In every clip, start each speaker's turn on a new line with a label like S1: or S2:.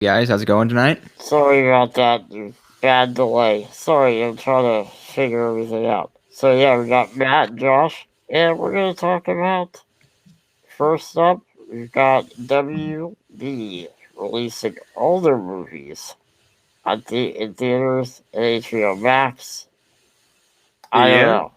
S1: Guys, how's it going tonight?
S2: Sorry about that bad delay. Sorry, I'm trying to figure everything out. So yeah, we got Matt and Josh, and we're gonna talk about first up. We've got WB releasing all their movies in theaters and HBO Max. I don't
S3: Yeah.
S2: know,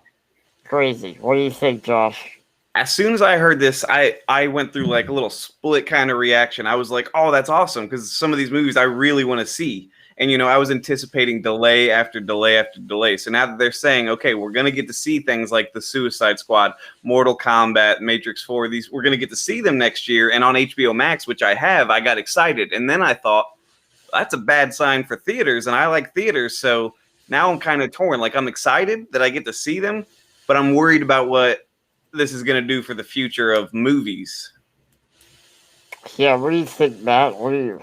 S2: crazy. What do you think, Josh?
S3: As soon as I heard this, I went through like a little split kind of reaction. I was like, "Oh, that's awesome!" Because some of these movies I really want to see, and I was anticipating delay after delay after delay. So now that they're saying, "Okay, we're gonna get to see things like the Suicide Squad, Mortal Kombat, Matrix 4, these we're gonna get to see them next year," and on HBO Max, which I have, I got excited, and then I thought that's a bad sign for theaters, and I like theaters, so now I'm kind of torn. Like I'm excited that I get to see them, but I'm worried about what this is going to do for the future of movies.
S2: Yeah, what do you think, Matt? What do you?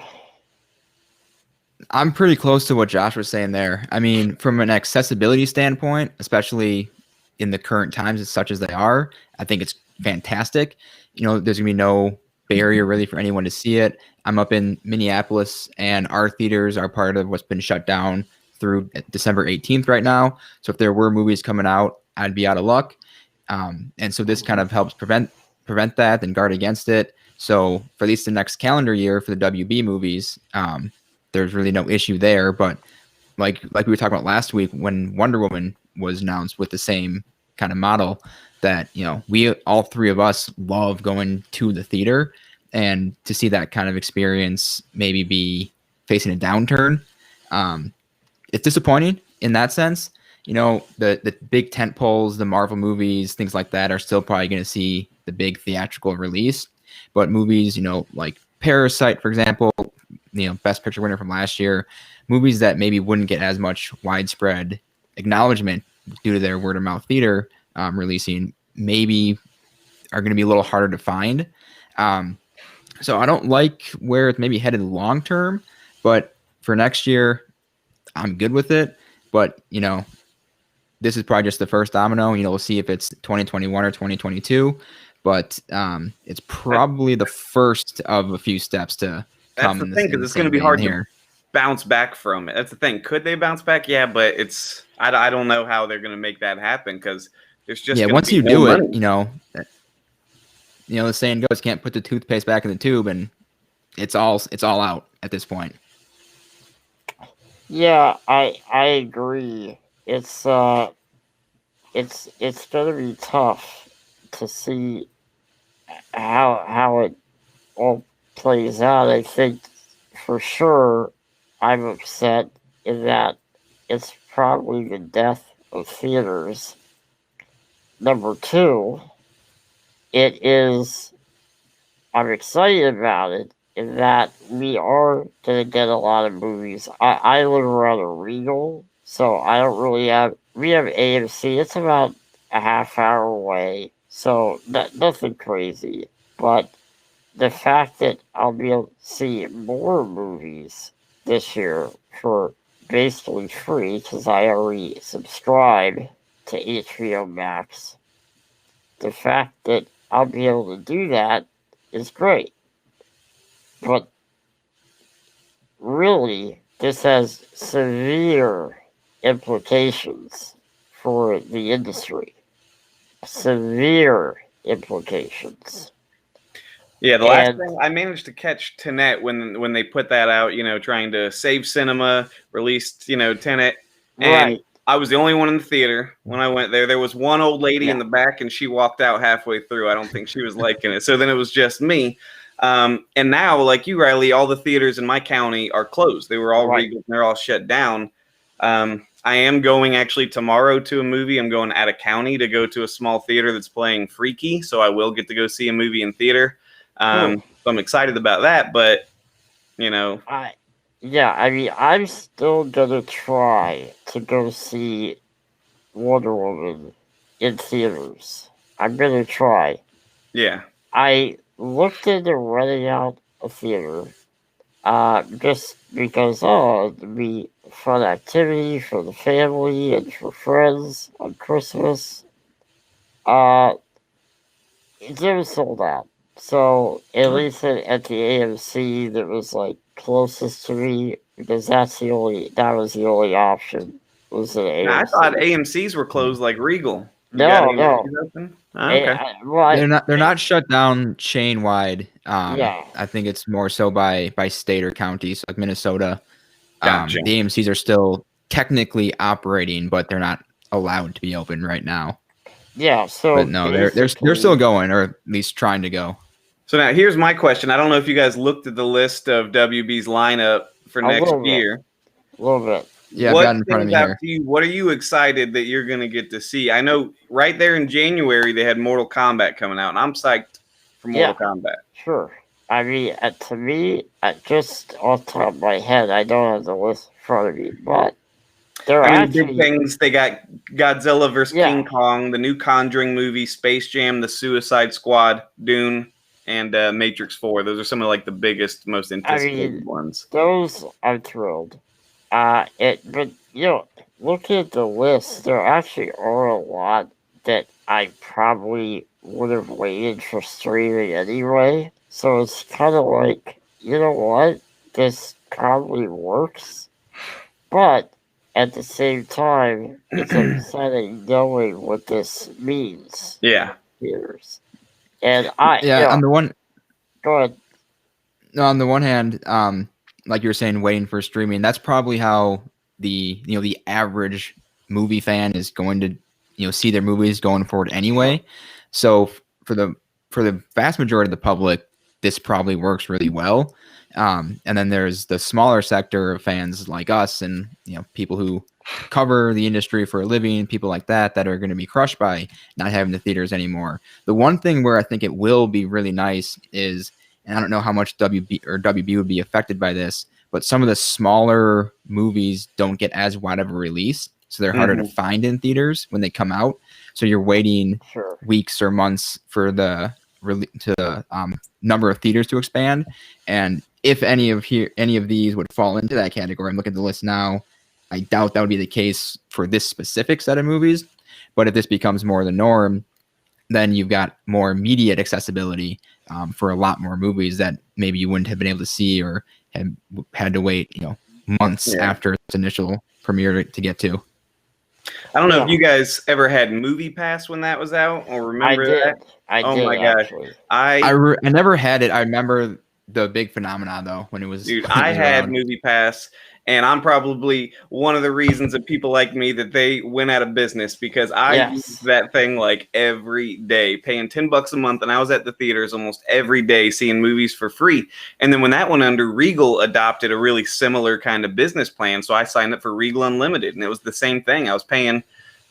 S1: I'm pretty close to what Josh was saying there. I mean, from an accessibility standpoint, especially in the current times as such as they are, I think it's fantastic. There's gonna be no barrier really for anyone to see it. I'm up in Minneapolis, and our theaters are part of what's been shut down through December 18th right now. So if there were movies coming out, I'd be out of luck. And so this kind of helps prevent that and guard against it. So for at least the next calendar year for the WB movies, there's really no issue there. But like we were talking about last week when Wonder Woman was announced with the same kind of model, that we all three of us love going to the theater, and to see that kind of experience maybe be facing a downturn, it's disappointing in that sense. The big tent poles, the Marvel movies, things like that are still probably going to see the big theatrical release. But movies, like Parasite, for example, Best Picture winner from last year, movies that maybe wouldn't get as much widespread acknowledgement due to their word of mouth theater releasing, maybe are going to be a little harder to find. So I don't like where it's maybe headed long term, but for next year, I'm good with it. But this is probably just the first domino. We'll see if it's 2021 or 2022, but it's probably the first of a few steps to
S3: That's
S1: come
S3: the
S1: in
S3: thing,
S1: in
S3: because
S1: the
S3: it's going to
S1: same
S3: be
S1: vein
S3: hard to
S1: here.
S3: bounce back from it. That's the thing. Could they bounce back? Yeah, but I don't know how they're going to make that happen, because there's just
S1: Yeah,
S3: going to
S1: once
S3: be
S1: you
S3: no
S1: do it,
S3: money.
S1: the saying goes, can't put the toothpaste back in the tube, and it's all out at this point.
S2: Yeah, I agree. It's gonna be tough to see how it all plays out. I think for sure I'm upset in that it's probably the death of theaters. Number two, it is I'm excited about it in that we are gonna get a lot of movies. I live around a Regal, so I don't really have we have AMC. It's about a half hour away, so nothing crazy. But the fact that I'll be able to see more movies this year for basically free because I already subscribe to HBO Max, the fact that I'll be able to do that is great. But really, this has severe implications for the industry. Severe implications.
S3: Yeah, the last
S2: And
S3: thing I managed to catch Tenet when they put that out, trying to save cinema, released, Tenet, and
S2: right,
S3: I was the only one in the theater when I went there. There was one old lady in
S2: yeah,
S3: the back, and she walked out halfway through. I don't think she was liking it. So then it was just me. And now, like you, Riley, all the theaters in my county are closed. They were all
S2: right.
S3: Regal, and they're all shut down. I am going actually tomorrow to a movie. I'm going out of county to go to a small theater that's playing Freaky, so I will get to go see a movie in theater.
S2: Cool.
S3: So I'm excited about that, but
S2: I yeah, I mean I'm still gonna try to go see Wonder Woman in theaters. I'm gonna try.
S3: yeah,
S2: I looked into renting out a theater, just because it'd be a fun activity for the family and for friends on Christmas. Uh, it was sold out. So at least at the AMC, there was like closest to me because that was the only option. Was an
S3: Now, I
S2: AMC.
S3: thought AMC's were closed like Regal. You
S2: No,
S3: got
S2: no.
S3: AMC's open? Oh, okay.
S1: They're not shut down chain wide.
S2: Yeah.
S1: I think it's more so by state or county. So like Minnesota,
S3: Gotcha.
S1: the AMC's are still technically operating, but they're not allowed to be open right now.
S2: Yeah. So,
S1: but no, they're still going, or at least trying to go.
S3: So now here's my question. I don't know if you guys looked at the list of WB's lineup for next year.
S2: A little bit.
S1: Yeah, I've got it in front of me here.
S3: What are you excited that you're going to get to see? I know right there in January they had Mortal Kombat coming out, and I'm psyched for Mortal Kombat.
S2: Sure. I mean, to me, just off the top of my head, I don't have the list in front of me, but there are
S3: big things. They got Godzilla vs. King Kong, the new Conjuring movie, Space Jam, The Suicide Squad, Dune, and Matrix 4. Those are some of like the biggest, most anticipated ones.
S2: Those I'm thrilled. But looking at the list, there actually are a lot that I probably would have waited for streaming anyway. So it's kind of like, you know what? This probably works. But at the same time, it's upsetting knowing what this means.
S3: Yeah.
S2: Years. And on
S1: the one.
S2: Go ahead.
S1: No, on the one hand, like you were saying, waiting for streaming, that's probably how the average movie fan is going to see their movies going forward anyway. So for the vast majority of the public, this probably works really well. And then there's the smaller sector of fans like us and people who cover the industry for a living, people like that are going to be crushed by not having the theaters anymore. The one thing where I think it will be really nice is, and I don't know how much WB would be affected by this, but some of the smaller movies don't get as wide of a release, so they're harder to find in theaters when they come out. So you're waiting weeks or months for the number of theaters to expand. And if any of these would fall into that category, I'm looking at the list now, I doubt that would be the case for this specific set of movies. But if this becomes more the norm, then you've got more immediate accessibility for a lot more movies that maybe you wouldn't have been able to see or have had to wait, months after its initial premiere to get to.
S3: I don't know if you guys ever had Movie Pass when that was out or remember that.
S2: I did.
S3: My gosh.
S1: I never had it. I remember the big phenomenon though when it was.
S3: Dude, I had Movie Pass, and I'm probably one of the reasons that people like me that they went out of business because I used that thing like every day, paying $10 a month, and I was at the theaters almost every day seeing movies for free. And then when that went under, Regal adopted a really similar kind of business plan, so I signed up for Regal Unlimited, and it was the same thing. I was paying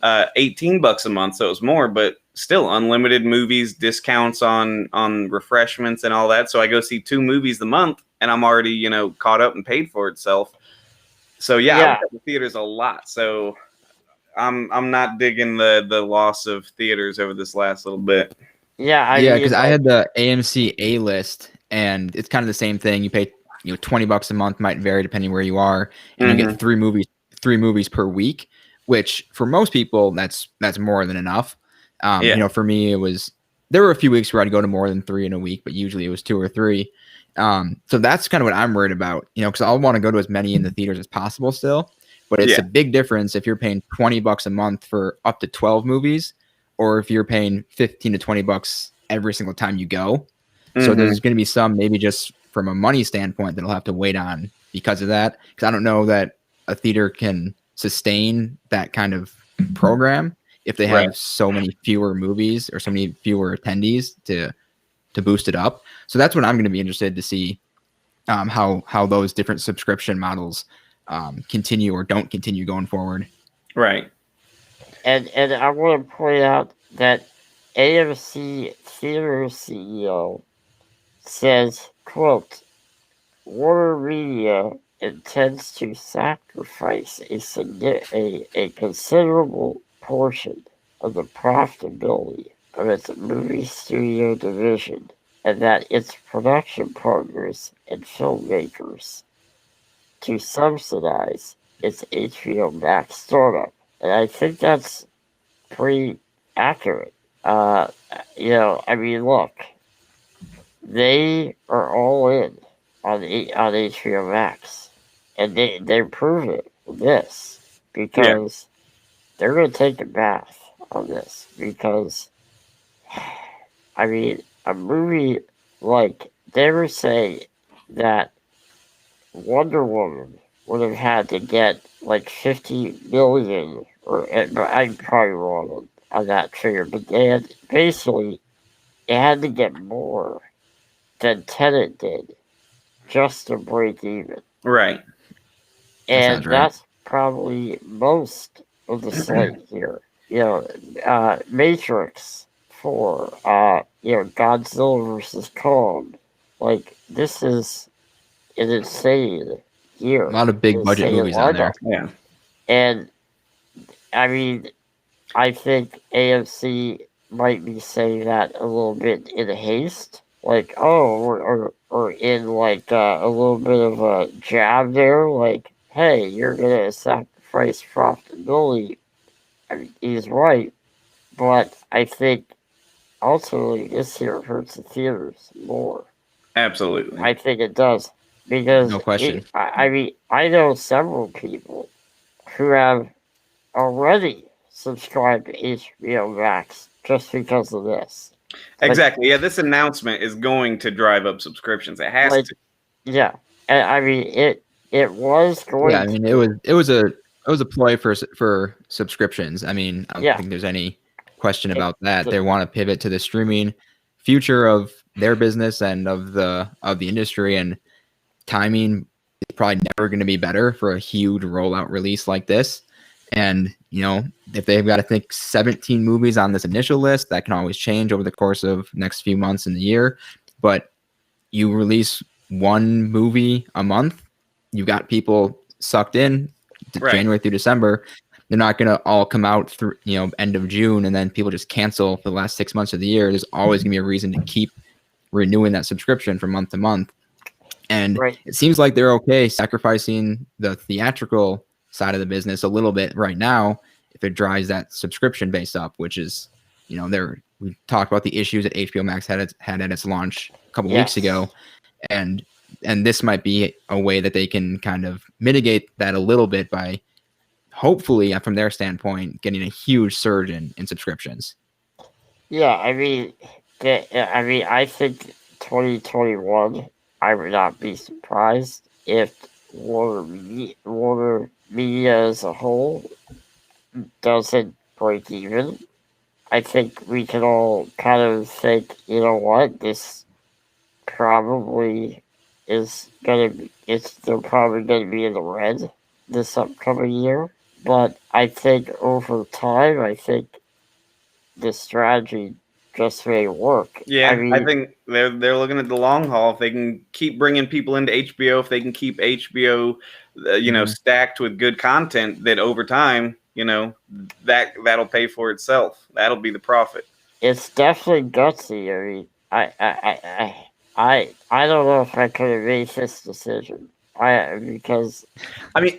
S3: $18 a month, so it was more, but still unlimited movies, discounts on refreshments and all that. So I go see 2 movies a month, and I'm already caught up and paid for itself. So I was at the theaters a lot. So I'm not digging the loss of theaters over this last little bit.
S2: Yeah,
S1: because I had the AMC A list, and it's kind of the same thing. You pay $20 a month, might vary depending where you are, and you get 3 movies per week, which for most people that's more than enough. For me, there were a few weeks where I'd go to more than 3 in a week, but usually it was 2 or 3. So that's kind of what I'm worried about, because I'll want to go to as many in the theaters as possible still, but it's a big difference if you're paying $20 a month for up to 12 movies, or if you're paying $15 to $20 every single time you go. So there's going to be some, maybe just from a money standpoint, that'll have to wait on because of that. Because I don't know that a theater can sustain that kind of program if they have so many fewer movies or so many fewer attendees to boost it up. So that's what I'm going to be interested to see, how those different subscription models continue or don't continue going forward.
S2: Right. And I want to point out that AMC Theater CEO says, quote, Warner Media intends to sacrifice a considerable portion of the profitability of its movie studio division, and that its production partners and filmmakers to subsidize its HBO Max startup. And I think that's pretty accurate. Look, they are all in. on HBO Max, and they prove it with this because they're gonna take a bath on this because I mean a movie like they were saying that Wonder Woman would have had to get like 50 million, or I'm probably wrong on that figure, but basically it had to get more than Tenet did just to break even.
S3: Right.
S1: That sounds
S2: And
S1: right.
S2: that's probably most of the slate here. Matrix 4, Godzilla versus Kong. Like, this is an insane year.
S1: A lot of big budget
S2: Insane
S1: movies on there.
S2: lineup.
S3: Yeah.
S2: And, I mean, I think AMC might be saying that a little bit in haste. Like, or in like a little bit of a jab there. Like, hey, you're gonna sacrifice profitability. I mean, he's right, but I think ultimately this year hurts the theaters more.
S3: Absolutely.
S2: I think it does because
S1: No question.
S2: I mean, I know several people who have already subscribed to HBO Max just because of this.
S3: Exactly. Yeah, this announcement is going to drive up subscriptions. It has
S2: Like,
S3: to.
S2: yeah, and I mean it was going.
S1: Yeah, I mean it was a ploy for subscriptions. I mean, I don't
S2: Yeah.
S1: think there's any question about
S2: it,
S1: that. They want to pivot to the streaming future of their business and of the industry, and timing is probably never going to be better for a huge rollout release like this. And if they've got to think 17 movies on this initial list, that can always change over the course of next few months in the year. But you release one movie a month, you got people sucked in
S3: Right.
S1: January through December. They're not going to all come out through end of June and then people just cancel for the last 6 months of the year. There's always going to be a reason to keep renewing that subscription from month to month. And it seems like they're okay sacrificing the theatrical side of the business a little bit right now if it drives that subscription base up, which is, we talked about the issues that HBO Max had at its launch a couple weeks ago, and this might be a way that they can kind of mitigate that a little bit by hopefully, from their standpoint, getting a huge surge in subscriptions.
S2: Yeah, I mean, I think 2021. I would not be surprised if Warner Media as a whole doesn't break even. I think we can all kind of think, you know what, this probably is gonna be, they're probably gonna be in the red this upcoming year. But I think over time, I think the strategy just may work.
S3: Yeah, I think they're looking at the long haul. If they can keep bringing people into HBO, if they can keep HBO, stacked with good content, that over time, that'll pay for itself. That'll be the profit.
S2: It's definitely gutsy. I don't know if I could have made this decision. Because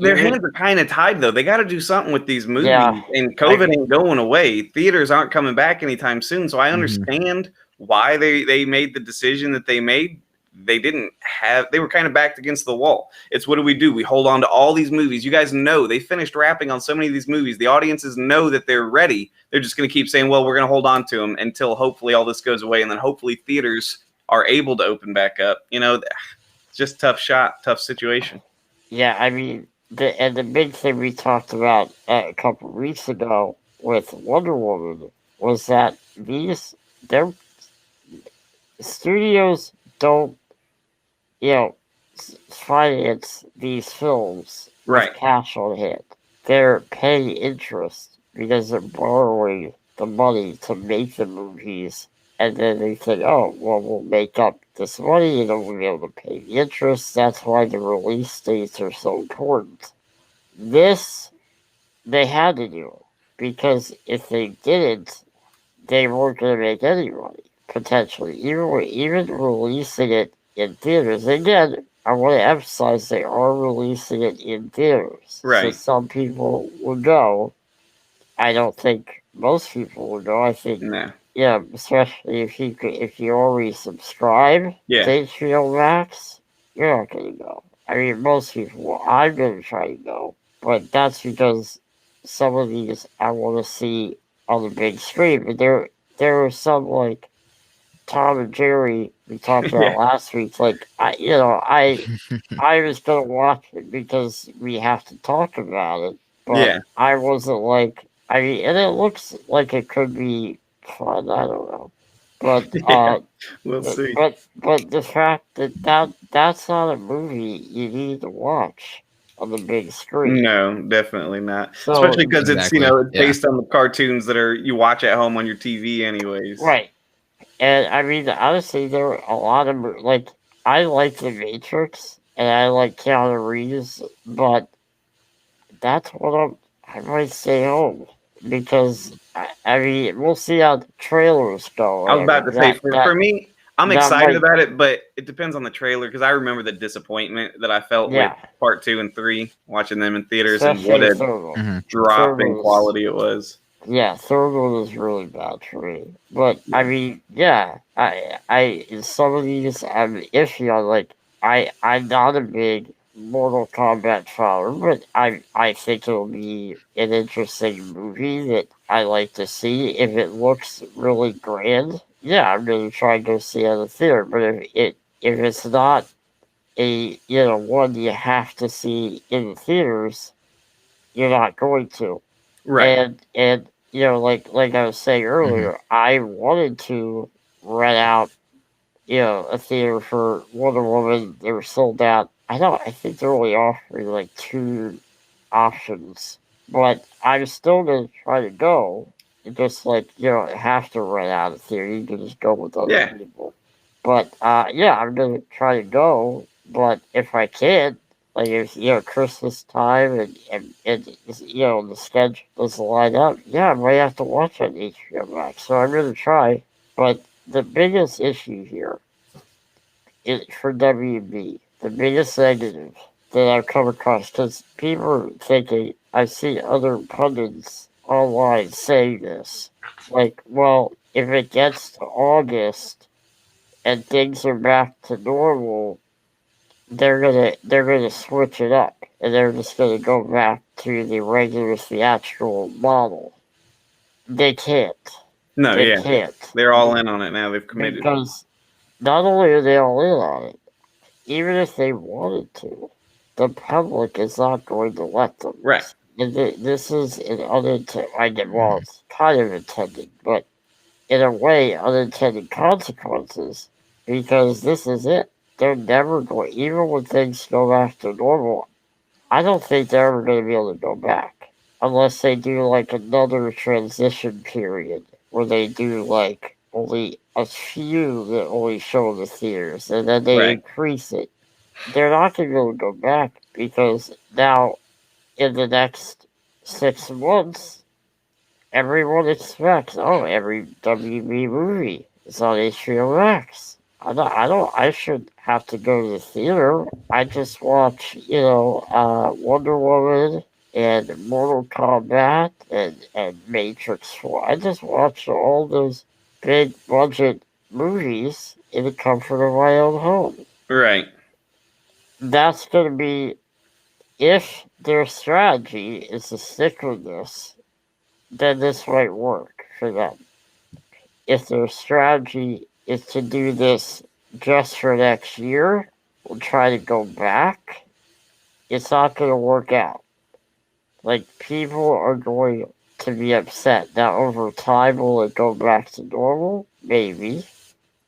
S3: their hands are kind of tied though. They got to do something with these movies, and COVID ain't going away. Theaters aren't coming back anytime soon. So I understand why they made the decision that they made. They were kind of backed against the wall. It's what do? We hold on to all these movies. You guys know they finished wrapping on so many of these movies. The audiences know that they're ready. They're just going to keep saying, well, we're going to hold on to them until hopefully all this goes away. And then hopefully theaters are able to open back up. It's just tough situation.
S2: Yeah, I mean, the big thing we talked about a couple of weeks ago with Wonder Woman was that their studios don't, finance these films with cash on hand. They're paying interest because they're borrowing the money to make the movies. And then they think, oh, well, we'll make up this money and then we'll be able to pay the interest. That's why the release dates are so important. This, they had to do it. Because if they didn't, they weren't going to make any money, potentially. Even releasing it in theaters. Again, I want to emphasize they are releasing it in theaters.
S3: Right.
S2: So some people would go. I don't think most people would go. I think...
S3: No.
S2: Yeah, especially if you already subscribe to HBO Max, you're not gonna go. I mean, most people. Well, I'm gonna try to go, but that's because some of these I want to see on the big screen. But there are some like Tom and Jerry we talked
S3: Yeah.
S2: about last week. Like I was gonna watch it because we have to talk about it, but
S3: Yeah.
S2: I wasn't like. I mean, and it looks like it could be fun. I don't know, but
S3: Yeah. We'll see.
S2: but the fact that's not a movie you need to watch on the big screen.
S3: No, definitely not.
S2: So
S3: Especially because it's
S1: Exactly.
S3: it's
S1: Yeah.
S3: based on the cartoons that are you watch at home on your TV anyways.
S2: right, and I mean honestly, there are a lot of like I like The Matrix and I like Keanu Reeves, but that's what I might stay home because I mean we'll see how the trailers go.
S3: I was about to say for me, I'm
S2: that
S3: excited
S2: might
S3: about it, but it depends on the trailer because I remember the disappointment that I felt with
S2: yeah,
S3: part 2 and 3 watching them in theaters and
S2: especially
S3: what
S2: the
S3: a
S2: third one.
S1: Mhm.
S3: drop
S2: Third
S3: in
S2: one was
S3: quality it was.
S2: yeah, third one is really bad for me. But I mean, yeah, I some of these I'm iffy on. Like I'm not a big Mortal Kombat fan, but I think it'll be an interesting movie that I like to see. If it looks really grand, yeah, I'm gonna try and go see it in the theater. But if it's not a one you have to see in the theaters, you're not going to.
S3: Right.
S2: And like I was saying
S1: Mhm.
S2: earlier, I wanted to rent out a theater for Wonder Woman. They were sold out. I think they're only offering like two options, but I'm still gonna try to go. It just like you don't have to rent out a theater. You can just go with other
S3: Yeah.
S2: people. But yeah, I'm gonna try to go. But if I can't, like if Christmas time and the schedule doesn't line up, yeah, I might have to watch on HBO Max. So I'm gonna try. But the biggest issue here is for WB. The biggest negative that I've come across because people are thinking I see other pundits online saying this. Like, well, if it gets to August and things are back to normal, they're gonna switch it up and they're just gonna go back to the regular theatrical model. They can't.
S3: No,
S2: They
S3: yeah.
S2: can't
S3: They're all in on it now. They've committed.
S2: because not only are they all in on it, even if they wanted to, the public is not going to let them.
S3: Right.
S2: And this is an unintended, well,
S1: Mhm.
S2: it's kind of intended, but in a way, unintended consequences because this is it. They're never going, even when things go back to normal, I don't think they're ever going to be able to go back unless they do like another transition period where they do like only a few that only show in the theaters and then they
S3: Right.
S2: increase it. They're not going to be able to go back because now in the next 6 months, everyone expects every WB movie is on HBO Max. I should have to go to the theater. I just watch, Wonder Woman and Mortal Kombat and Matrix 4. I just watch all those big budget movies in the comfort of my own home.
S3: Right.
S2: That's going to be, if their strategy is to stick with this, then this might work for them. If their strategy is to do this just for next year, we'll try to go back, it's not going to work out. Like, people are going to be upset. Now, over time, will it go back to normal? Maybe.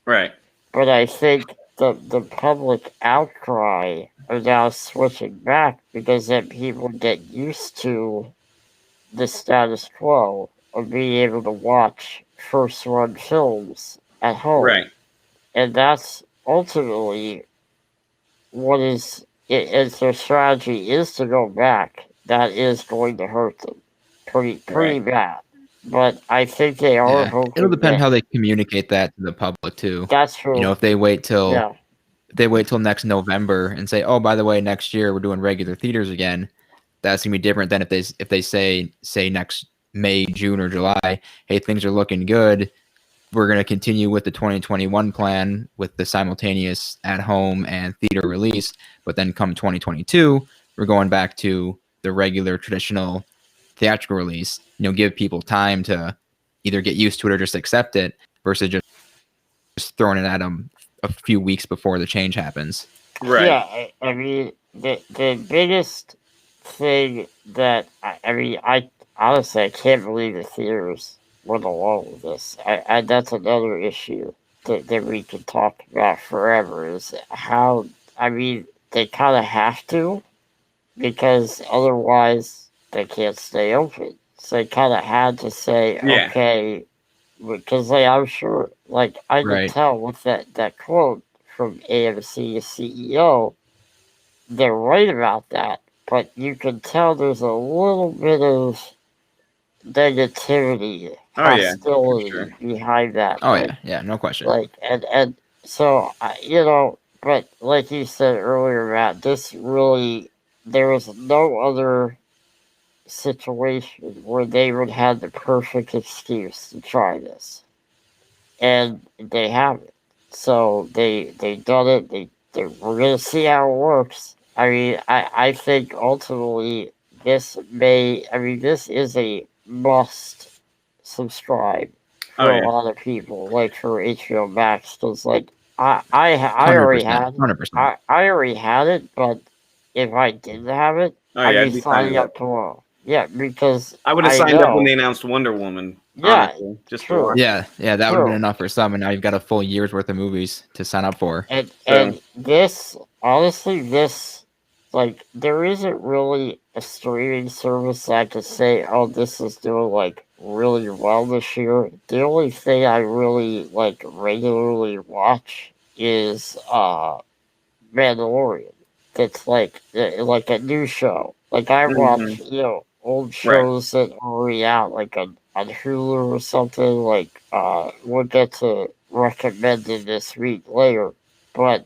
S3: Right.
S2: But I think the public outcry are now switching back because then people get used to the status quo of being able to watch first run films at home.
S3: Right.
S2: And that's ultimately what is, if their strategy is to go back, that is going to hurt them pretty
S3: Right.
S2: bad. But I think they are
S1: Yeah. It'll
S2: hoping
S1: depend
S2: that
S1: how they communicate that to the public too.
S2: that's true.
S1: If they wait till
S2: Yeah.
S1: next November and say, "Oh, by the way, next year we're doing regular theaters again," that's gonna be different than if they say next May, June, or July, "Hey, things are looking good. we're going to continue with the 2021 plan with the simultaneous at home and theater release, but then come 2022, we're going back to the regular traditional theatrical release. Give people time to either get used to it or just accept it versus just throwing it at them a few weeks before the change happens.
S3: Right.
S2: Yeah, I mean, the biggest thing that, I honestly, I can't believe the theaters went along with this. That's another issue that we could talk about forever is how, they kind of have to, because otherwise they can't stay open. So they kind of had to say,
S3: Yeah.
S2: okay, because I'm sure, I could
S1: Right.
S2: tell with that quote from AMC CEO, they're right about that, but you can tell there's a little bit of negativity,
S3: Oh yeah, for
S2: hostility
S3: sure.
S2: behind that.
S1: Oh yeah, no question.
S2: And so but like you said earlier, Matt, this really, there was no other situation where they would have the perfect excuse to try this, and they haven't. So they done it. We're gonna see how it works. I think ultimately this this is a must subscribe
S3: Oh
S2: for
S3: yeah.
S2: a lot of people, like for HBO Max, because I already
S1: 100%.
S2: had
S1: 100%.
S2: I already had it, but if I didn't have it,
S3: Oh
S2: I'd
S3: yeah,
S2: be
S3: I'd be
S2: signing
S3: signing up.
S2: up tomorrow. Yeah, because
S3: I would have
S2: I
S3: signed up when
S2: know.
S3: they announced Wonder Woman.
S2: Yeah,
S3: Honestly, just to
S2: true.
S3: watch it.
S1: Yeah, that would have been
S2: True.
S1: enough for some, and now you've got a full year's worth of movies to sign up for.
S2: And this, honestly, there isn't really a streaming service that I could say, oh, this is doing really well this year. The only thing I really regularly watch is Mandalorian. That's like a new show. Like I watch,
S3: Mhm.
S2: old
S3: Right.
S2: shows that are already out, like on Hulu or something. We'll get to recommended this week later. But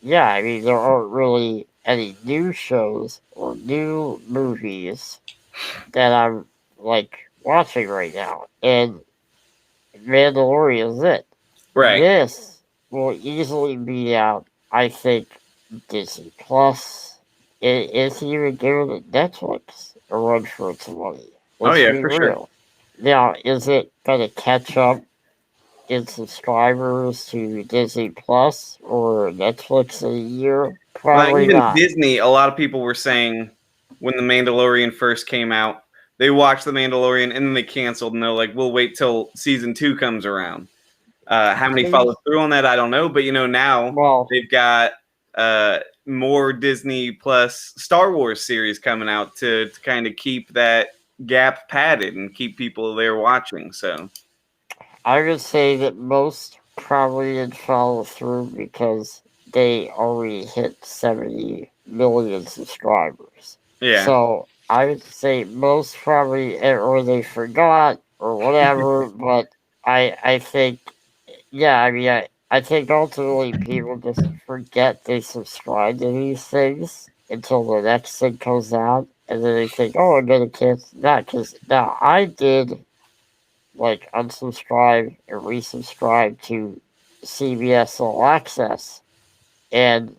S2: yeah, there aren't really any new shows or new movies that I'm watching right now, and Mandalorian is it.
S3: Right.
S2: This will easily beat out, I think, Disney Plus. It's even giving Netflix a run for its money.
S3: Oh
S2: Let's
S3: yeah,
S2: be
S3: for sure.
S2: real. Now, is it going to catch up in subscribers to Disney Plus or Netflix in a year?
S3: Like
S2: Probably
S3: even
S2: not.
S3: Disney, a lot of people were saying when The Mandalorian first came out, they watched The Mandalorian and then they canceled, and they're like, "We'll wait till season 2 comes around." How many
S2: See?
S3: followed through on that? I don't know, but now
S2: Well,
S3: they've got more Disney Plus Star Wars series coming out to kind of keep that gap padded and keep people there watching. So
S2: I would say that most probably did follow through because they already hit 70 million subscribers.
S3: yeah,
S2: So I would say most probably, or they forgot or whatever. But I think, yeah, I think ultimately people just forget they subscribe to these things until the next thing comes out, and then they think, oh, I'm gonna cancel that. Because now I did unsubscribe and resubscribe to CBS All Access, and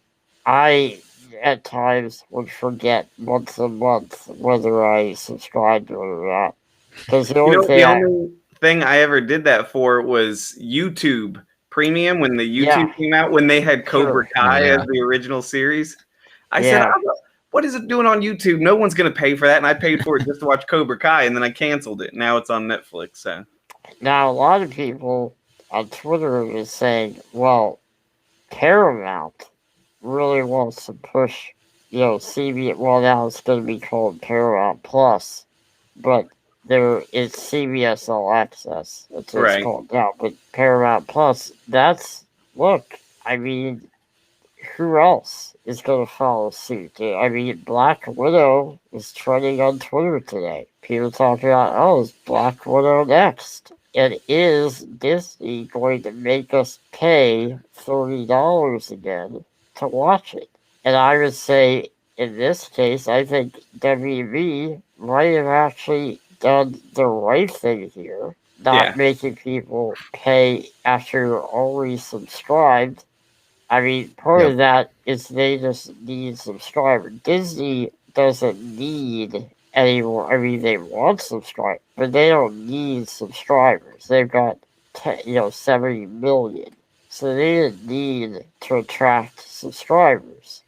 S2: I at times would forget months and months whether I subscribed to it or not. Because the only
S3: the
S2: thing
S3: only thing I ever did that for was YouTube Premium when the
S2: yeah,
S3: YouTube came out when they had Cobra
S2: sure,
S1: Oh
S3: Kai as
S1: yeah.
S3: the original series. I said,
S2: yeah.
S3: what is it doing on YouTube? No one's going to pay for that. And I paid for it just to watch Cobra Kai, and then I canceled it. Now it's on Netflix. So
S2: Now a lot of people on Twitter is saying, well, Paramount really wants to push, CBS. Well, now it's going to be called Paramount Plus, but it's CBS All Access. That's what it's
S3: right.
S2: called now. But Paramount Plus, look, who else is going to follow suit? Black Widow is trending on Twitter today. People talking about, oh, is Black Widow next? And is Disney going to make us pay $30 again to watch it? And I would say, in this case, I think WB might have actually done the right thing here not making people pay after you're already subscribed. I mean, part of that is they just need subscribers. Disney doesn't need anyone. I mean, they want subscribers, but they don't need subscribers. They've got 70 million, so they didn't need to attract subscribers.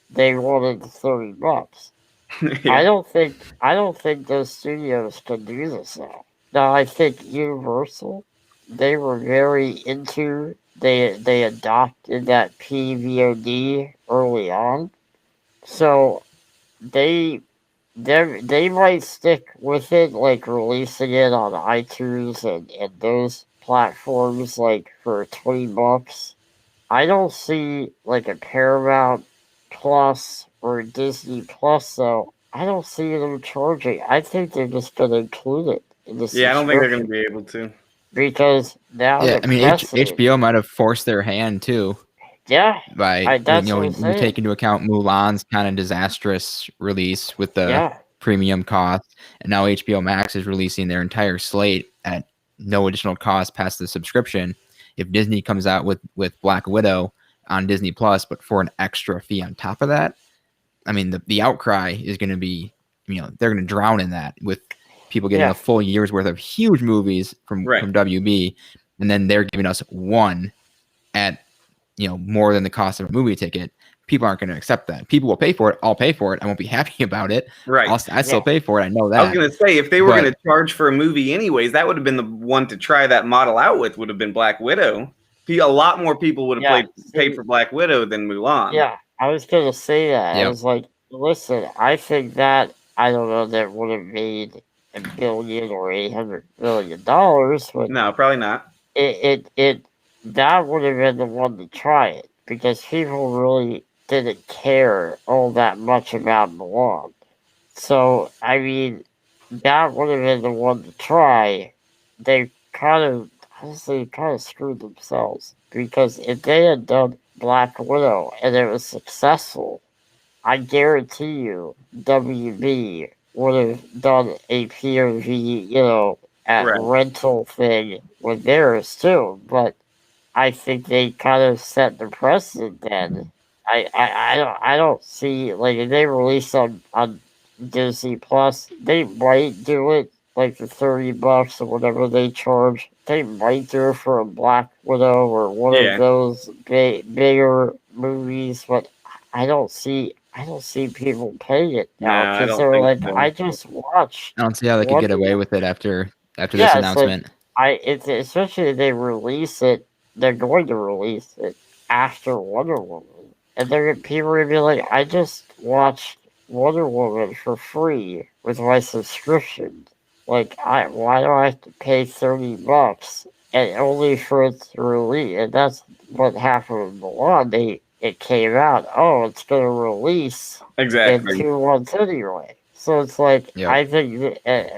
S2: They wanted $30. I don't think those studios can do this now. Now I think Universal, they were very into they adopted that PVOD early on, so they they might stick with it, like releasing it on iTunes and those platforms like for $20. I don't see like a Paramount Plus or Disney Plus though. I don't see them charging. I think they're just gonna include it in the
S3: Yeah, I don't think they're
S2: subscription
S3: going to be able to.
S2: because now
S1: Yeah,
S2: the
S1: I mean
S2: precedent.
S1: HBO might have forced their hand too
S2: Yeah,
S1: by
S2: that's what I'm
S1: when you
S2: saying.
S1: take into account Mulan's kind of disastrous release with the
S2: Yeah,
S1: premium cost, and now HBO Max is releasing their entire slate at no additional cost past the subscription. If Disney comes out with Black Widow on Disney Plus, but for an extra fee on top of that, I mean the outcry is going to be, they're going to drown in that with people getting
S2: yeah,
S1: a full year's worth of huge movies from WB, and then they're giving us one at more than the cost of a movie ticket. People aren't going to accept that. People will pay for it. I'll pay for it. I won't be happy about it.
S3: Right.
S1: I still pay for it. I know that.
S3: I was going to say, if they were going to charge for a movie anyways, that would have been the one to try that model out with, would have been Black Widow. A lot more people would have paid for Black Widow than Mulan.
S2: Yeah, I was going to say that.
S1: Yep.
S2: I was like, listen, I think that, I don't know, that would have made $1 billion or $800 million, but
S3: no, probably not.
S2: That would have been the one to try it because people really didn't care all that much about Mulan. So, I mean, that would have been the one to try. They honestly kind of screwed themselves because if they had done Black Widow and it was successful, I guarantee you WB would have done a POV, rental thing with theirs too. But I think they kind of set the precedent then. I don't see, like, if they release on Disney Plus, they might do it like the $30 or whatever they charge. They might do it for a Black Widow or one of those bigger movies, but I don't see people paying it now because they're like, I just watched.
S1: I don't see how they could get away with it after this announcement.
S2: It's especially if they release it. They're going to release it after Wonder Woman, and people are gonna be like, I just watched Wonder Woman for free with my subscription. Like, why do I have to pay $30 and only for it to release? And that's what happened with Mulan. It came out. Oh, it's gonna release in 2 months anyway. So it's like, I think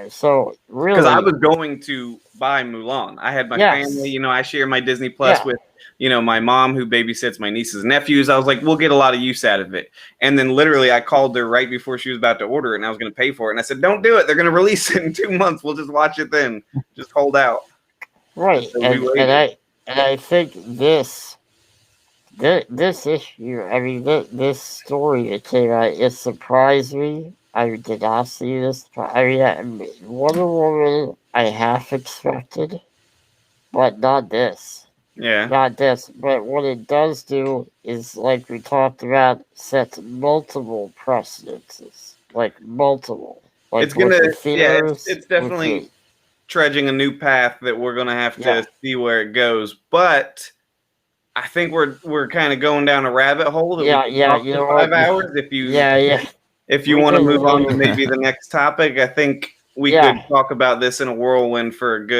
S2: so. Really,
S3: because I was going to buy Mulan. I had my family. I share my Disney Plus with my mom who babysits my nieces and nephews. I was like, we'll get a lot of use out of it. And then literally I called her right before she was about to order it and I was going to pay for it. And I said, don't do it. They're going to release it in 2 months. We'll just watch it then. Just hold out.
S2: Right. So and I think this issue, I mean, this story that came out, it surprised me. I did not see this. I mean, Wonder Woman I half expected, but not this.
S3: Yeah.
S2: Not this. But what it does do is, like we talked about, sets multiple precedences. Like, multiple. Like,
S3: it's gonna, it's definitely trudging a new path that we're gonna have to see where it goes. But I think we're kind of going down a rabbit hole. That we for 5 hours. If you want to move on to maybe the next topic, I think we could talk about this in a whirlwind for a good